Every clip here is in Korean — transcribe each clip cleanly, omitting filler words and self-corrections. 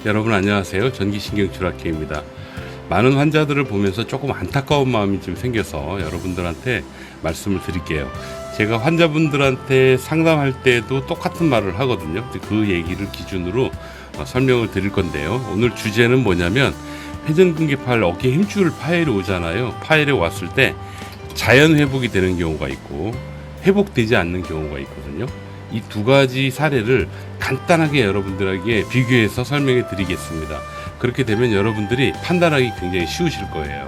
여러분 안녕하세요. 전기신경추락기입니다. 많은 환자들을 보면서 조금 안타까운 마음이 좀 생겨서 여러분들한테 말씀을 드릴게요. 제가 환자분들한테 상담할 때도 똑같은 말을 하거든요. 그 얘기를 기준으로 설명을 드릴 건데요. 오늘 주제는 뭐냐면 회전근개파열 어깨 힘줄 파열이 오잖아요. 파열이 왔을 때 자연 회복이 되는 경우가 있고 회복되지 않는 경우가 있거든요. 이 두 가지 사례를 간단하게 여러분들에게 비교해서 설명해 드리겠습니다. 그렇게 되면 여러분들이 판단하기 굉장히 쉬우실 거예요.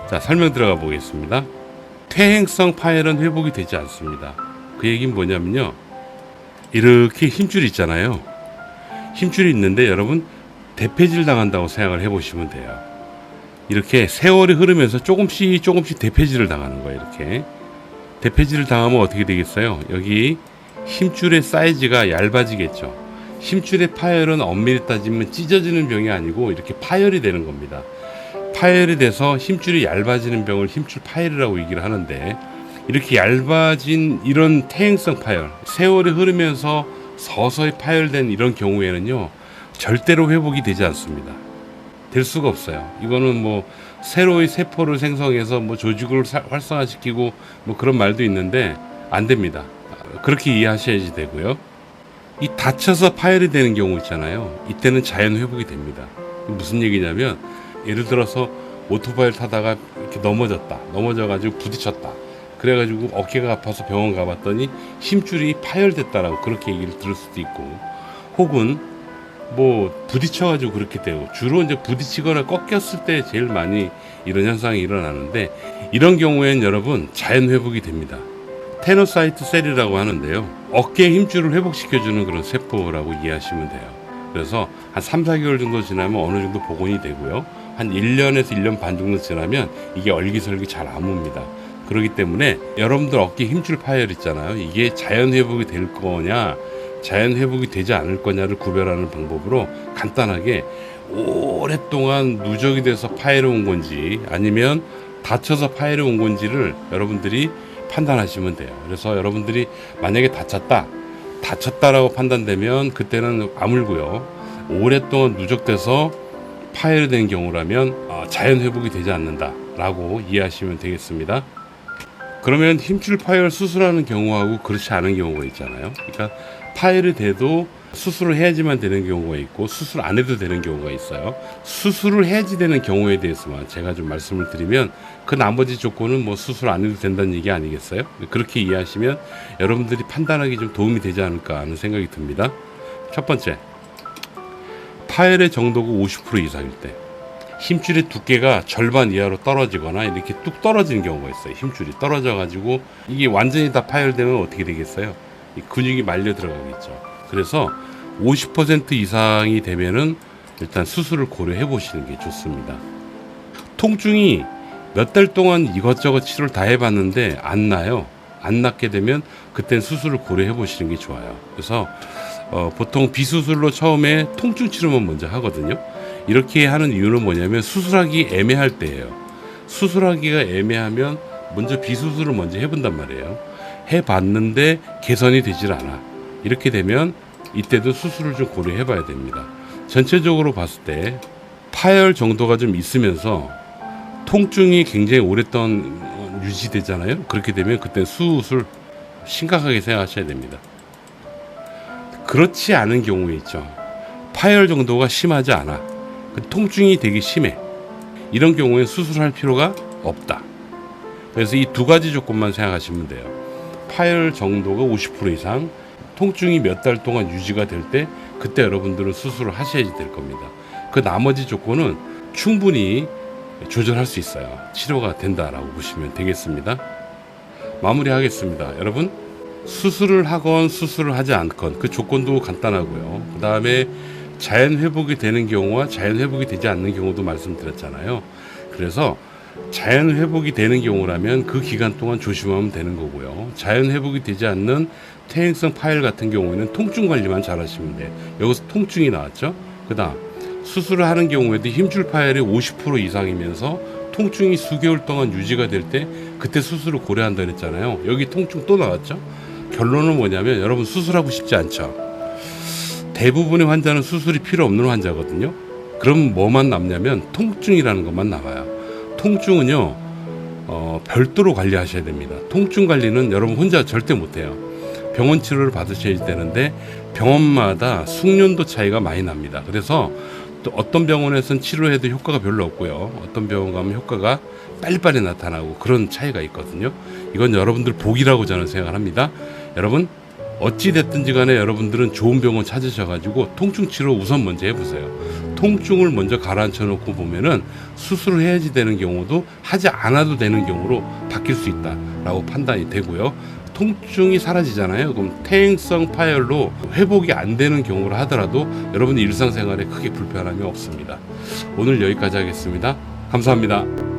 자, 설명 들어가 보겠습니다. 퇴행성 파열은 회복이 되지 않습니다. 그 얘기는 뭐냐면요. 이렇게 힘줄이 있잖아요. 힘줄이 있는데 여러분 대패질 당한다고 생각을 해보시면 돼요. 이렇게 세월이 흐르면서 조금씩 대패질을 당하는 거예요. 이렇게 대패질을 당하면 어떻게 되겠어요? 여기 힘줄의 사이즈가 얇아지겠죠. 힘줄의 파열은 엄밀히 따지면 찢어지는 병이 아니고 이렇게 파열이 되는 겁니다. 파열이 돼서 힘줄이 얇아지는 병을 힘줄 파열이라고 얘기를 하는데, 이렇게 얇아진 이런 퇴행성 파열, 세월이 흐르면서 서서히 파열된 이런 경우에는요, 절대로 회복이 되지 않습니다. 될 수가 없어요. 이거는 뭐 새로이 세포를 생성해서 뭐 조직을 활성화시키고 뭐 그런 말도 있는데 안 됩니다. 그렇게 이해하셔야지 되고요. 이 다쳐서 파열이 되는 경우 있잖아요. 이때는 자연 회복이 됩니다. 무슨 얘기냐면, 예를 들어서 오토바이를 타다가 이렇게 넘어져가지고 부딪혔다. 그래가지고 어깨가 아파서 병원 가봤더니 힘줄이 파열됐다라고 그렇게 얘기를 들을 수도 있고, 혹은 뭐 부딪혀가지고 그렇게 되고, 주로 이제 부딪히거나 꺾였을 때 제일 많이 이런 현상이 일어나는데, 이런 경우에는 여러분 자연 회복이 됩니다. 테노사이트 셀이라고 하는데요, 어깨 힘줄을 회복시켜주는 그런 세포라고 이해하시면 돼요. 그래서 한 3-4개월 정도 지나면 어느 정도 복원이 되고요, 한 1년에서 1년 반 정도 지나면 이게 얼기설기 잘 안 옵니다. 그렇기 때문에 여러분들 어깨 힘줄 파열 있잖아요. 이게 자연 회복이 될 거냐 자연 회복이 되지 않을 거냐를 구별하는 방법으로 간단하게, 오랫동안 누적이 돼서 파열이 온 건지 아니면 다쳐서 파열이 온 건지를 여러분들이 판단하시면 돼요. 그래서 여러분들이 만약에 다쳤다라고 판단되면 그때는 아물고요, 오랫동안 누적돼서 파열이 된 경우라면 자연 회복이 되지 않는다라고 이해하시면 되겠습니다. 그러면 힘줄 파열 수술하는 경우하고 그렇지 않은 경우가 있잖아요. 그러니까 파열이 돼도 수술을 해야지만 되는 경우가 있고 수술 안 해도 되는 경우가 있어요. 수술을 해야지 되는 경우에 대해서만 제가 좀 말씀을 드리면, 그 나머지 조건은 뭐 수술 안 해도 된다는 얘기 아니겠어요? 그렇게 이해하시면 여러분들이 판단하기 좀 도움이 되지 않을까 하는 생각이 듭니다. 첫 번째, 파열의 정도가 50% 이상일 때, 힘줄의 두께가 절반 이하로 떨어지거나 이렇게 뚝 떨어지는 경우가 있어요. 힘줄이 떨어져 가지고 이게 완전히 다 파열되면 어떻게 되겠어요? 이 근육이 말려 들어가겠죠. 그래서 50% 이상이 되면은 일단 수술을 고려해 보시는 게 좋습니다. 통증이 몇 달 동안 이것저것 치료를 다 해봤는데 안 나요. 안 낫게 되면 그땐 수술을 고려해 보시는 게 좋아요. 그래서 보통 비수술로 처음에 통증 치료만 먼저 하거든요. 이렇게 하는 이유는 뭐냐면 수술하기 애매할 때예요. 수술하기가 애매하면 먼저 비수술을 먼저 해본단 말이에요. 해봤는데 개선이 되질 않아. 이렇게 되면 이때도 수술을 좀 고려해 봐야 됩니다. 전체적으로 봤을 때 파열 정도가 좀 있으면서 통증이 굉장히 오랫동안 유지되잖아요. 그렇게 되면 그때 수술 심각하게 생각하셔야 됩니다. 그렇지 않은 경우에 있죠. 파열 정도가 심하지 않아. 통증이 되게 심해. 이런 경우엔 수술할 필요가 없다. 그래서 이 두 가지 조건만 생각하시면 돼요. 파열 정도가 50% 이상, 통증이 몇 달 동안 유지가 될 때, 그때 여러분들은 수술을 하셔야지 될 겁니다. 그 나머지 조건은 충분히 조절할 수 있어요. 치료가 된다라고 보시면 되겠습니다. 마무리하겠습니다. 여러분, 수술을 하건 수술을 하지 않건 그 조건도 간단하고요. 그 다음에 자연 회복이 되는 경우와 자연 회복이 되지 않는 경우도 말씀드렸잖아요. 그래서 자연 회복이 되는 경우라면 그 기간 동안 조심하면 되는 거고요. 자연 회복이 되지 않는 퇴행성 파열 같은 경우에는 통증 관리만 잘 하시면 돼요. 여기서 통증이 나왔죠. 그 다음 수술을 하는 경우에도 힘줄 파열이 50% 이상이면서 통증이 수개월 동안 유지가 될 때 그때 수술을 고려한다 그랬잖아요. 여기 통증 또 나왔죠. 결론은 뭐냐면 여러분 수술하고 싶지 않죠. 대부분의 환자는 수술이 필요 없는 환자거든요. 그럼 뭐만 남냐면 통증이라는 것만 남아요. 통증은요 별도로 관리하셔야 됩니다. 통증 관리는 여러분 혼자 절대 못해요. 병원 치료를 받으셔야 되는데 병원마다 숙련도 차이가 많이 납니다. 그래서 또 어떤 병원에서는 치료해도 효과가 별로 없고요, 어떤 병원 가면 효과가 빨리빨리 나타나고 그런 차이가 있거든요. 이건 여러분들 복이라고 저는 생각을 합니다. 여러분 어찌 됐든지 간에 여러분들은 좋은 병원 찾으셔가지고 통증 치료 우선 먼저 해보세요. 통증을 먼저 가라앉혀 놓고 보면은 수술을 해야지 되는 경우도 하지 않아도 되는 경우로 바뀔 수 있다라고 판단이 되고요. 통증이 사라지잖아요. 그럼 퇴행성 파열로 회복이 안 되는 경우를 하더라도 여러분 일상생활에 크게 불편함이 없습니다. 오늘 여기까지 하겠습니다. 감사합니다.